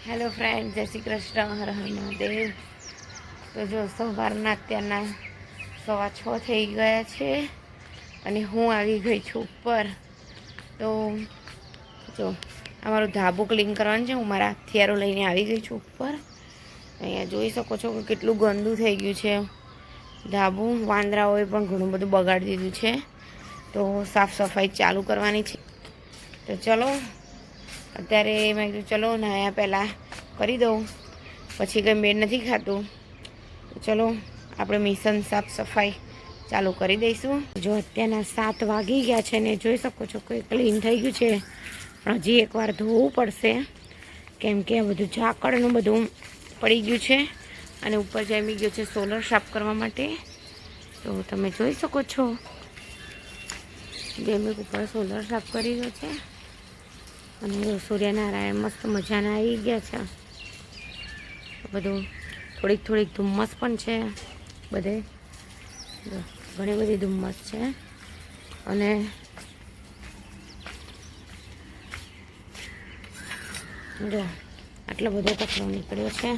Hello friend, જય શ્રી કૃષ્ણ, હર હર મહાદેવ. તો જો સવારના અત્યારના 6:15 થઈ ગયા છે અને હું આવી ગઈ છું ઉપર. તો જો અમારું ધાબુ ક્લીન કરવાનું છે. હું મારા હથિયારો લઈને આવી ગઈ છું ઉપર. અહીંયા જોઈ શકો છો કે કેટલું ગંદુ થઈ ગયું છે ધાબુ. વાંદરાઓએ પણ ઘણું બધું બગાડી દીધું છે. તો સાફ સફાઈ ચાલુ કરવાની છે. તો ચલો અત્યારે મેં કીધું ચલો નાયા પહેલાં કરી દઉં, પછી કંઈ મેળ નથી ખાતું. તો ચલો આપણે મિશન સાફ સફાઈ ચાલુ કરી દઈશું. જો અત્યારના 7 વાગી ગયા છે ને જોઈ શકો છો કે ક્લીન થઈ ગયું છે, પણ હજી એકવાર ધોવું પડશે કેમ કે આ બધું ઝાકળનું બધું પડી ગયું છે અને ઉપર જામી ગયો છે સોલર સાફ કરવા માટે. તો તમે જોઈ શકો છો જે મેં ઉપર સોલર સાફ કરી રહ્યો છે અને સૂર્યનારાયણ મસ્ત મજાના આવી ગયા છે. બધું થોડીક ધુમ્મસ પણ છે, બધે ઘણી બધી ધુમ્મસ છે. અને જો આટલો બધો કચરો નીકળ્યો છે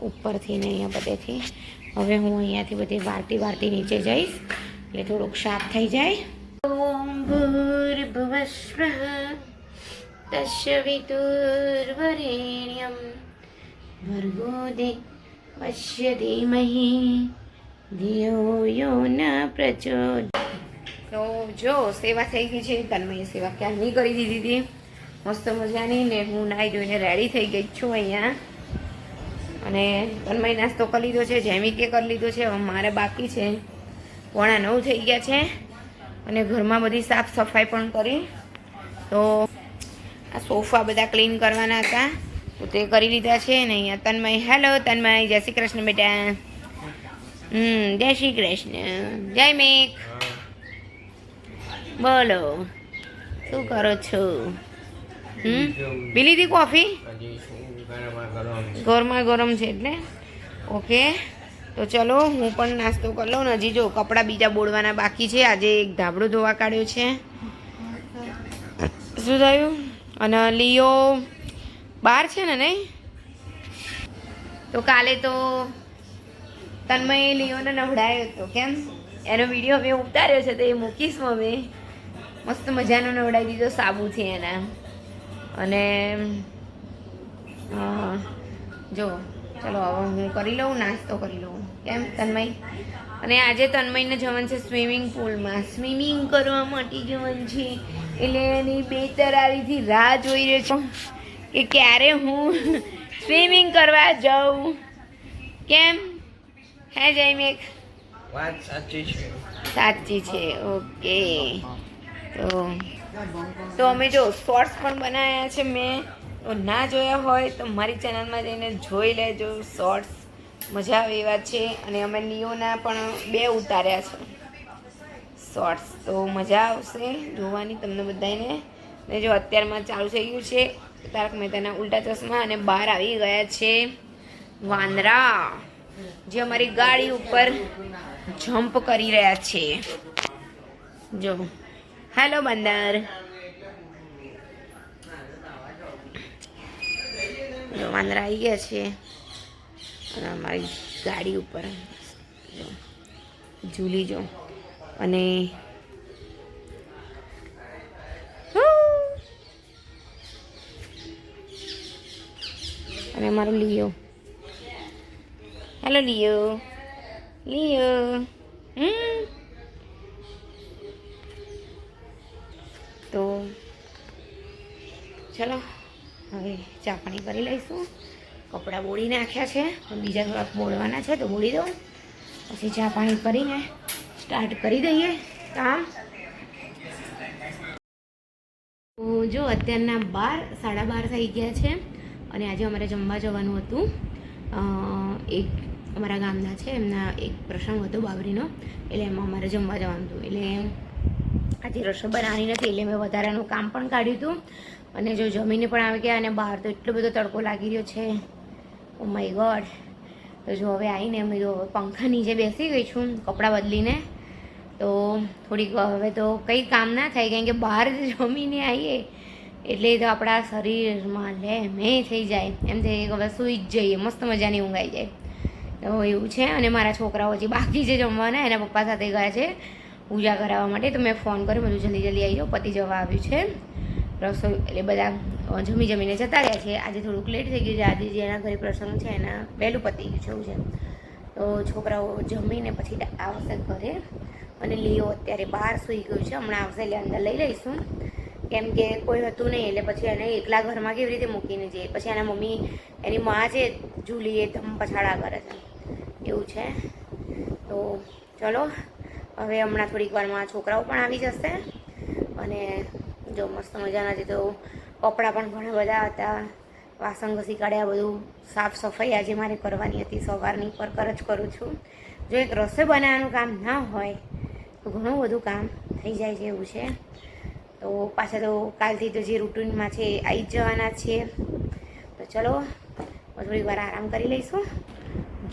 ઉપરથી ને અહીંયા બધેથી. હવે હું અહીંયાથી બધી વાળતી નીચે જઈશ એટલે થોડુંક સાફ થઈ જાય. ઓમ ભૂર્ભુવસ્વઃ તસ્ય વિતુર્વરેણ્યમ ભર્ગો દેવસ્ય ધીમહિ ધિયો યો ન પ્રચોદયાત. તો જો સેવા થઈ ગઈ છે. તન્મયે સેવા ક્યારની કરી દીધી હતી મસ્ત મજાની ને હું નાહી ધોઈને રેડી થઈ ગઈ છું અહીંયા. અને તન્મય નાસ્તો કરી લીધો છે, જેમિકે કરી લીધો છે. હવે મારે બાકી છે. 8:45 થઈ ગયા છે અને ઘરમાં બધી સાફ સફાઈ પણ કરી. તો આ સોફા બધા ક્લીન કરવાના હતા તો તે કરી લીધા છે ને અહીંયા તન્મય. હેલો તન્મય, જય શ્રી કૃષ્ણ બેટા. જય શ્રી કૃષ્ણ. જય મેક. બોલો શું કરો છો? પી લીધી કોફી? ગરમા ગરમ છે એટલે ઓકે. તો ચલો હું પણ નાસ્તો કરી લઉં ને. હજી જો કપડાં બીજા બોળવાના બાકી છે. આજે એક ધાબળો ધોવા કાઢ્યો છે. શું થયું? અને લિયો બહાર છે ને નહીં? તો કાલે તો તન્મયે લિયોને નવડાવ્યો હતો. કેમ? એનો વિડીયો મેં ઉતાર્યો છે તો એ મૂકીશ અમે. મસ્ત મજાનો નવડાવી દીધો સાબુથી એના. અને જો ચલો હવે હું કરી લઉં, નાસ્તો કરી લઉં. કેમ તન્મય? અને આજે તન્મયને જવાનું છે સ્વિમિંગ પુલમાં. સ્વિમિંગ કરવા માટે જવાનું છે એટલે એની બેતરારીથી રાહ જોઈ રહ્યો છું કે ક્યારે હું સ્વિમિંગ કરવા જાઉં. કેમ હે જયમેક? વાત સાચી છે. સાચી છે. ઓકે. તો અમે જો શોર્ટ્સ પણ બનાવ્યા છે મેં. તો ના જોયા હોય તો મારી ચેનલમાં જઈને જોઈ લેજો. શોર્ટ્સ મજા આવે એવા છે. અને અમે લિયોના પણ 2 ઉતાર્યા છે શોર્ટ્સ. તો મજા આવશે જોવાની તમને બધાને. ને જો અત્યારમાં ચાલુ થઈ ગયું છે તારક મહેતાના ઉલ્ટા ચશ્મા અને બહાર આવી ગયા છે વાંદરા જે અમારી ગાડી ઉપર જમ્પ કરી રહ્યા છે. જો હેલો બંદર. જો વાંદરા આવી ગયા છે અને અમારી ગાડી ઉપર જો ઝૂલી જો. અને અમારું લિયો. હેલો લિયો. લિયો તો ચલો હવે ચા પાણી કરી લઈશું. કપડાં બોળી નાખ્યા છે, બીજા થોડાક બોળવાના છે તો બોળી દઉં. પછી ચા પાણી કરીને સ્ટાર્ટ કરી દઈએ કામ. જો અત્યારના 12:30 થઈ ગયા છે અને આજે અમારે જમવા જવાનું હતું. એક અમારા ગામના છે એમના એક પ્રસંગ હતો બાબરીનો, એટલે એમાં અમારે જમવા જવાનું હતું. એટલે આજે રસોઈ બનાવવાની નથી એટલે મેં વધારાનું કામ પણ કાઢ્યું હતું. અને જો જમીને પણ આવી ગયા અને બહાર તો એટલો બધો તડકો લાગી રહ્યો છે. Oh my God. તો જો હવે આવીને અમે જો પંખા નીચે બેસી ગઈ છું કપડાં બદલીને. તો થોડીક હવે તો કંઈ કામ ના થાય કારણ કે બહાર જમીને આવીએ એટલે તો આપણા શરીરમાં મેં થઈ જાય એમ થઈ કે હવે સૂઈ જ જઈએ, મસ્ત મજાની ઊંઘ આવી જાય. તો એવું છે. અને મારા છોકરાઓ હજી બાકી છે જમવાના, એના પપ્પા સાથે ગયા છે પૂજા કરાવવા માટે. તો મેં ફોન કર્યો, બધું જલ્દી જલ્દી આવી જાઓ, પતિ જવા આવ્યું છે. રસોઈ એટલે બધા જમીને જતા રહ્યા છે. આજે થોડુંક લેટ થઈ ગયું છે. આજે જેના ઘરે પ્રસંગ છે એના વહેલું પતી ગયું છે એવું છે. તો છોકરાઓ જમીને પછી આવશે ઘરે. અને લીઓ અત્યારે બહાર સૂઈ ગયું છે, હમણાં આવશે એટલે અંદર લઈ લઈશું. કેમ કે કોઈ હતું નહીં એટલે પછી એને એકલા ઘરમાં કેવી રીતે મૂકીને જઈએ. પછી એના મમ્મી એની માં છે જુલી, એ ધમ પછાડા કરે છે એવું છે. તો ચલો હવે હમણાં થોડીક વારમાં છોકરાઓ પણ આવી જશે. અને જો મસ્ત મજાના છે. તો કપડાં પણ ઘણા બધા હતા, વાસણ ઘસી કાઢ્યા, બધું સાફ સફાઈ આજે મારે કરવાની હતી સવારની, પર જ કરું છું. જો એક રસોઈ બનાવવાનું કામ ના હોય તો ઘણું બધું કામ થઈ જાય છે એવું છે. તો પાછા તો કાલથી તો જે રૂટીનમાં છે એ આવી જ જવાના છીએ. તો ચલો થોડીક વાર આરામ કરી લઈશું.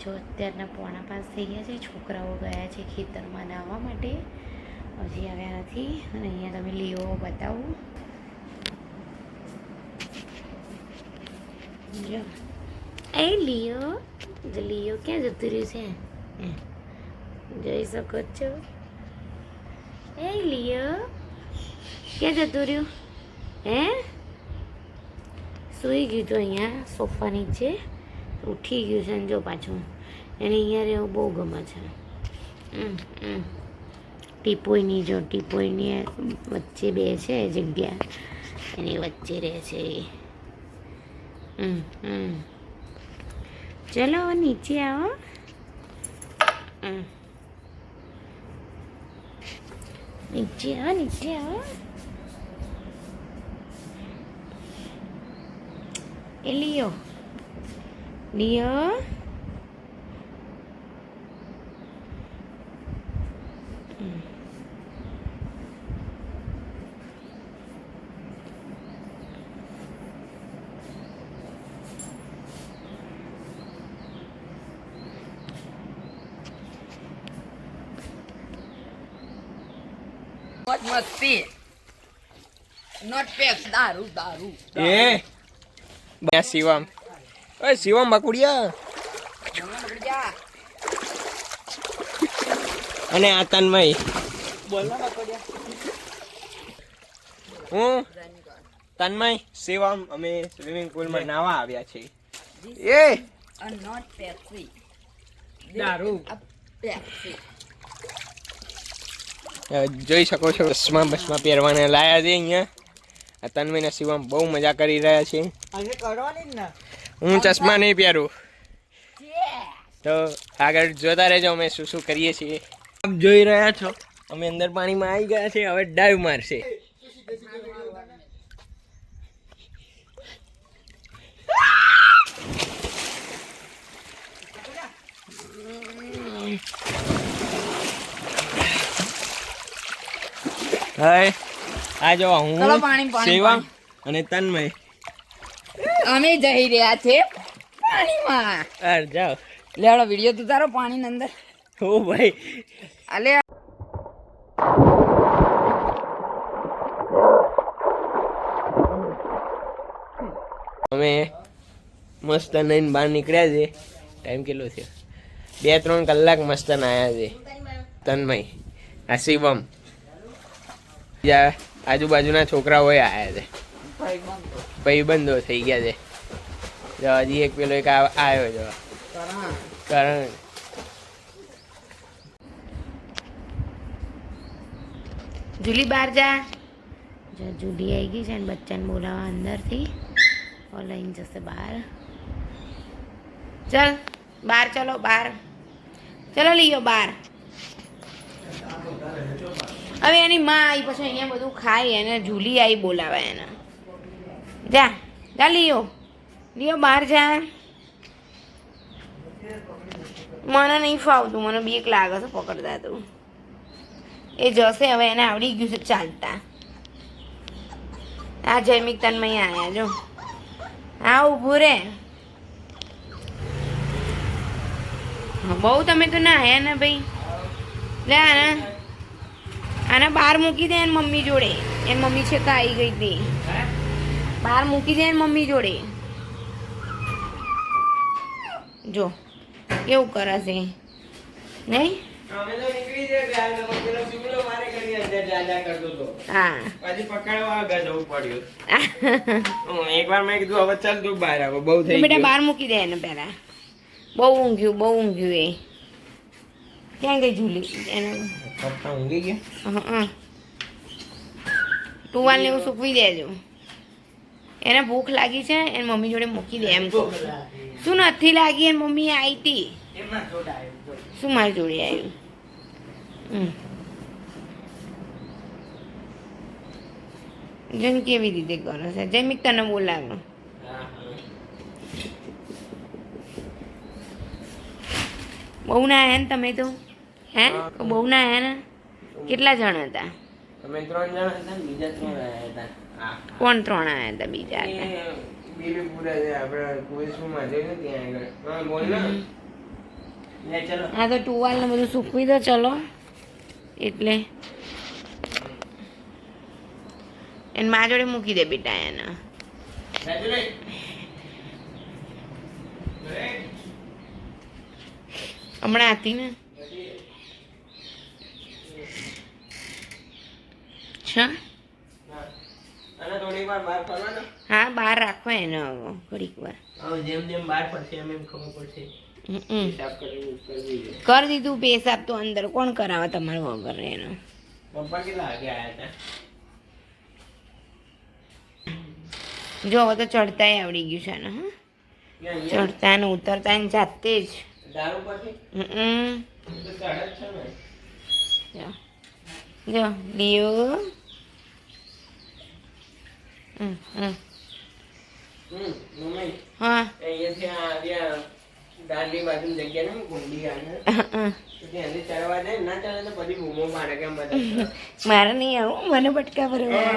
જો અત્યારના 4:05 થઈ ગયા છે. છોકરાઓ ગયા છે ખેતરમાં નાહવા માટે, હજી આવ્યા નથી. અને અહીંયા તમે લીઓ બતાવું, જો એ લીઓ ક્યાં જતું રહ્યું છે, જોઈ શકો છો. એ લીઓ ક્યાં જતું રહ્યું? સૂઈ ગયું તો અહીંયા સોફા નીચે, ઉઠી ગયું છે. ને જો પાછું એને અહીંયા રહેવું બહુ ગમે છે. ટીપોઈની વચ્ચે બે છે જગ્યા, એની વચ્ચે રહે છે. ચલો નીચે આવો. નીચે આવો. એ લીઓ મસ્તી નોટ પેક દારૂ એ બે શિવમ, ઓય શિવમ બકુડિયા અને આ તન્મય. હું તન્મય શિવમ અમે સ્વિમિંગ પુલમાં નાવા આવ્યા છીએ. નોટ પેપ્સી દારૂ પેપ્સી જોઈ શકો છો. બસમાં પહેરવાના લાયા છે અહીંયા. આ તન્મયના શિવમ બહુ મજા કરી રહ્યા છે. હું ચશ્મા નહીં પહેરું. તો આગળ જોતા રહેજો અમે શું શું કરીએ છીએ. આપ જોઈ રહ્યા છો અમે અંદર પાણીમાં આવી ગયા છે. હવે ડાઈવ મારશે. હાય આ જો હું શિવમ અને તન્મય અમે જઈ રહ્યા છે પાણીમાં. જાઓ લેડો વિડિયો તું તારો પાણી ની અંદર. ઓ ભાઈ અલે અમે મસ્ત નઈને બહાર નીકળ્યા છે. ટાઈમ કેટલો થયો? 2-3 કલાક મસ્ત નાયા છે. તન્મય, આ શિવમ, આજુબાજુના છોકરાઓ આવ્યા છે, ભાઈબંધો થઈ ગયા છે. જો હજી એક પેલો એક આવ્યો છે કરણ. જુલી બહાર જા. જો જુલી આવી ગઈ છે અને બચ્ચાને બોલાવવા અંદરથી લઈને જશે બહાર. ચાલ બહાર, ચલો બહાર, ચલો લીયો બહાર. હવે એની માં આવી પછી અહીંયા બધું ખાય, એને જુલી આવી બોલાવે એને. જા લીયો બહાર જા. મને નહીં ફાવતું, મને બીક લાગે છે પકડતા. તું એ જશે હવે, એને આવડી ગયું છે ચાલતા. આ જૈમિક તન્મય આવ્યા જો. હા ઊભું રે. બહુ તમે તો ના આયા ને ભાઈ. લે આને બહાર મૂકી દે એની મમ્મી જોડે. એની મમ્મી છે તો આવી ગઈ હતી. બહાર મૂકી દે ને મમ્મી જોડે. જો કેવું કરે છે નહીં? અમે તો નીકળી ગયા તો પેલો ચૂલો મારે કરી અંદર દાદા કરતો તો. હા. પછી પકડવા આગળ જવું પડ્યું. એકવાર મેં કીધું હવે ચાલ તું બહાર આવો, બહુ થઈ બેટા ગયું. બહાર મૂકી દે એને પહેલા. બહુ ઊંઘ્યું એ. ક્યાં ગઈ ઝૂલી એને? પપ્પા ઊંઘી ગયા. હા. ટુવાલ ને એવું સૂકવી દેજો. એને ભૂખ લાગી છે એને મમ્મી જોડે મૂકી દે એમ કહું. શું નથી લાગી એને મમ્મી આવી હતી. શું મારી જોડે આવ્યું? જેમ કેવી રીતે કરો છે જેમિક તને બોલાવો. બહુ ના આયા ને તમે તો? હે બહુ ના આયા ને? કેટલા જણ હતા? અમે 3 જણા હતા, બીજા 3 આવ્યા હતા. કોણ 3 આવ્યા હતા બીજા હતા? બીલીપુરા છે આપણે કુવેસમાં જઈને ત્યાં આગળ. હા બોલ ને. લે ચલો. હા તો ટુવાલ ને બધું સૂકવી દો ચલો. એટલે એને મા જોડે મૂકી દે બેટા એને. હમણાં હતી ને હા બહાર રાખો એને હવે ઘડીક વાર. જેમ જેમ બહાર પડશે એમ એમ ખબર પડશે. કરી દીધું પેશાબ તો અંદર કોણ કરાવે તમારું વગર એનો? પપ્પા કેટલા વાગે આવ્યા હતા? જો હવે તો ચડતાય આવડી ગયું છે ને. હા ચડતા ને ઉતરતા ને જાતે જ. દારૂ પછી જો લિયો. હા દાંડી બાજુ જગ્યા ને કુંડી ત્યાંથી ચડવા જાય ના ચાલે તો પછી બૂમો પાડે કેમ બધા. મારે નહીં આવું મને બટકા ભરવા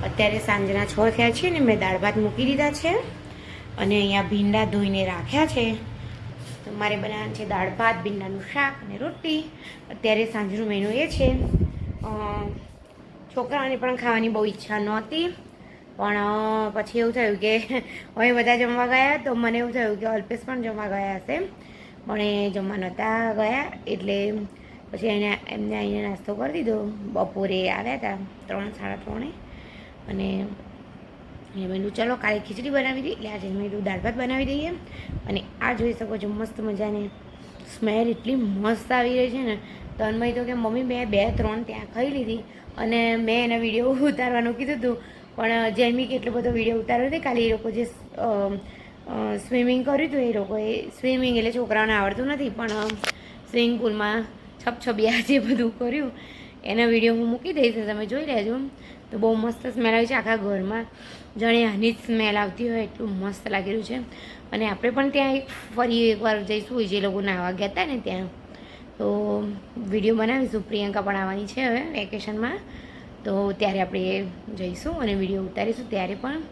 અત્યારે સાંજના 6 થયા છે ને મેં દાળ ભાત મૂકી દીધા છે અને અહીંયા ભીંડા ધોઈને રાખ્યા છે. તો મારે બનાવવાનું છે દાળ ભાત, ભીંડાનું શાક અને રોટલી. અત્યારે સાંજનું મેનુ એ છે. છોકરાઓને પણ ખાવાની બહુ ઈચ્છા નહોતી પણ પછી એવું થયું કે હવે બધા જમવા ગયા તો મને એવું થયું કે અલ્પેશ પણ જમવા ગયા હશે પણ એ જમવા નહોતા ગયા એટલે પછી એમને આવીને નાસ્તો કરી દીધો. બપોરે આવ્યા હતા 3-3:30 અને એ મેં ચલો કાલે ખીચડી બનાવી દઈએ એટલે આજે મેં દાળ ભાત બનાવી દઈએ. અને આ જોઈ શકો છો મસ્ત મજાની સ્મેલ એટલી મસ્ત આવી રહી છે ને. તન્મય તો કે મમ્મી મેં 2-3 ત્યાં ખાઈ લીધી અને મેં એના વિડીયો ઉતારવાનું કીધું હતું પણ જેમી કેટલો બધો વિડીયો ઉતાર્યો હતો કાલે. એ લોકો જે સ્વિમિંગ કર્યું હતું એ લોકોએ સ્વિમિંગ એટલે છોકરાઓને આવડતું નથી પણ સ્વિમિંગ પુલમાં છબછબિયા જે બધું કર્યું એના વિડીયો હું મૂકી દઈશ તમે જોઈ લેજો. તો બહુ મસ્ત સ્મેલ આવી છે આખા ઘરમાં જાણે આની જ સ્મેલ આવતી હોય એટલું મસ્ત લાગી રહ્યું છે. અને આપણે પણ ત્યાં ફરી એકવાર જઈશું જે લોકો નાહવા ગયા હતા ને ત્યાં તો વિડીયો બનાવીશું. પ્રિયંકા પણ આવવાની છે હવે વેકેશનમાં તો ત્યારે આપણે જઈશું અને વિડીયો ઉતારીશું ત્યારે પણ.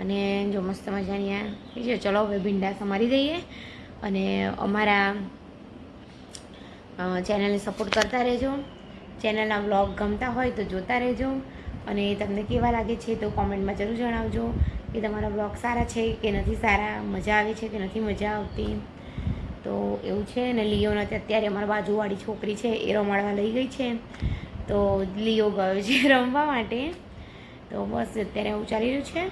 અને જો મસ્ત મજાની આ છે. ચલો હવે ભીંડા સમારી દઈએ અને અમારા ચેનલને સપોર્ટ કરતા રહેજો. ચેનલના વ્લોગ ગમતા હોય તો જોતા રહેજો અને તમને કેવા લાગે છે તો કોમેન્ટમાં જરૂર જણાવજો કે તમારા વ્લોગ સારા છે કે નથી સારા, મજા આવે છે કે નથી મજા આવતી. તો એવું છે ને લિયોને અત્યારે અમારા બાજુવાળી છોકરી છે એ રમાડવા લઈ ગઈ છે તો લિયો ગયો છે રમવા માટે. તો બસ અત્યારે આવું ચાલી રહ્યું છે.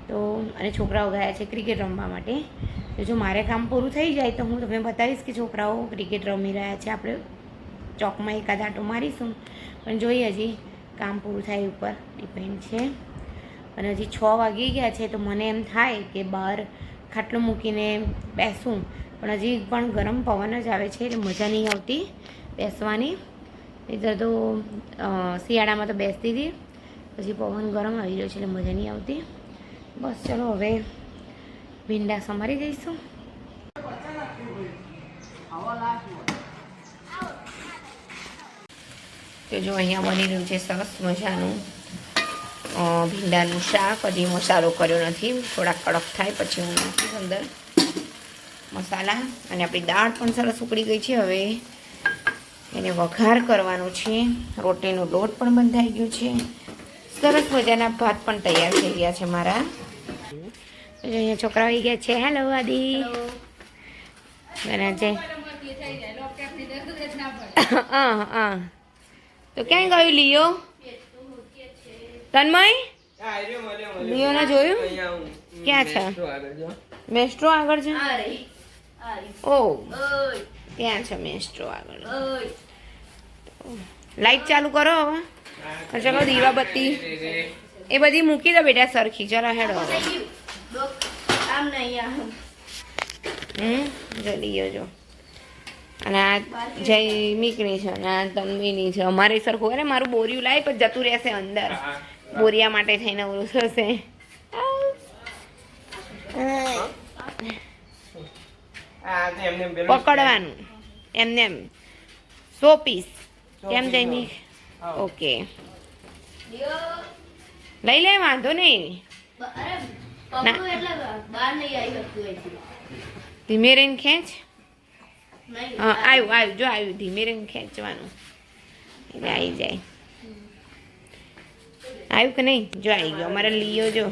તો અને છોકરાઓ ગયા છે ક્રિકેટ રમવા માટે. તો જો મારે કામ પૂરું થઈ જાય તો હું તમને બતાવીશ કે છોકરાઓ ક્રિકેટ રમી રહ્યા છે. આપણે ચોકમાં એકાદ આંટો મારીશું પણ જોઈએ હજી કામ પૂરું થાય ઉપર ડિપેન્ડ છે. અને હજી 6 વાગી ગયા છે તો મને એમ થાય કે બહાર ખાટલો મૂકીને બેસું પણ હજી પણ ગરમ પવન જ આવે છે એટલે મજા નહીં આવતી બેસવાની. નહીંતર તો શિયાળામાં તો બેસતી હતી પછી પવન ગરમ આવી રહ્યો છે એટલે મજા નહીં આવતી. બસ ચલો હવે ભીંડા સમારી દઈશું. તો જો અહીંયા બની રહ્યું છે સરસ મજાનું ભીંડાનું શાક. હજી મસાલો કર્યો નથી, થોડા કડક થાય પછી હું નાખીશ અંદર મસાલા. અને આપણી દાળ પણ સરસ ઉકળી ગઈ છે. હવે એને વઘાર કરવાનો છે. રોટલીનો લોટ પણ બંધાઈ ગયો છે સરસ મજાના ભાત પણ તૈયાર થઈ ગયા છે મારા. અહીંયા છોકરા આવી ગયા છે. હેલો આદિ. બને છે. તો ક્યાં ગયું લિયો? તન્મય લિયોને જોયું? ક્યાં છે? મેસ્ટ્રો આગળ છે. ઓ ત્યાં છે મેસ્ટ્રો આગળ. લાઈટ ચાલુ કરો હવે. ચલો દીવાબત્તી એ બધી મૂકી દો બેટા સરખી. ચલો હેડો. જો લિયો જો. અને આ જયમીકની છે અને આ તન્વીની છે. અમારે સરખું અરે મારું બોરિયું લાવી પણ જતું રહેશે અંદર. બોરિયા માટે થઈને ઓલું થશે. પકડવાનું એમને એમ 100 પીસ. કેમ જયમી? ઓકે લઈ લે, વાંધો નહીં. ધીમે રહીને ખેંચ. હા આવ્યું જો આવ્યું. ધીમે રહીને ખેંચવાનું એટલે આવી જાય. આવ્યું કે નહીં? જો આવી ગયો અમારે લિયો જો.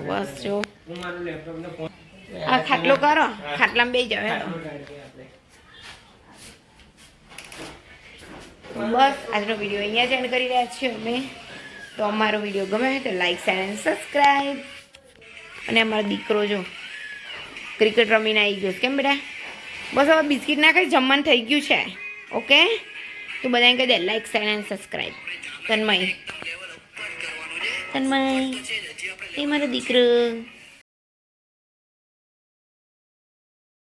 બસ જો આ ખાટલો કરો. ખાટલામાં બેસી જાવ. હેડો બસ આજનો વિડીયો અહીંયા જ એન્ડ કરી રહ્યા છીએ અમે. તો અમારો વિડીયો ગમે તો લાઈક શેર અને સબસ્ક્રાઈબ. અને અમારો દીકરો જો ક્રિકેટ રમીને આવી ગયો. કેમ બેટા? બસ હવે બિસ્કિટ ના ખાઈ જમવાનું થઈ ગયું છે. ઓકે તો બધાને કહી દે લાઈક શેર અને સબસ્ક્રાઈબ. તન્મય એ મારો દીકરો.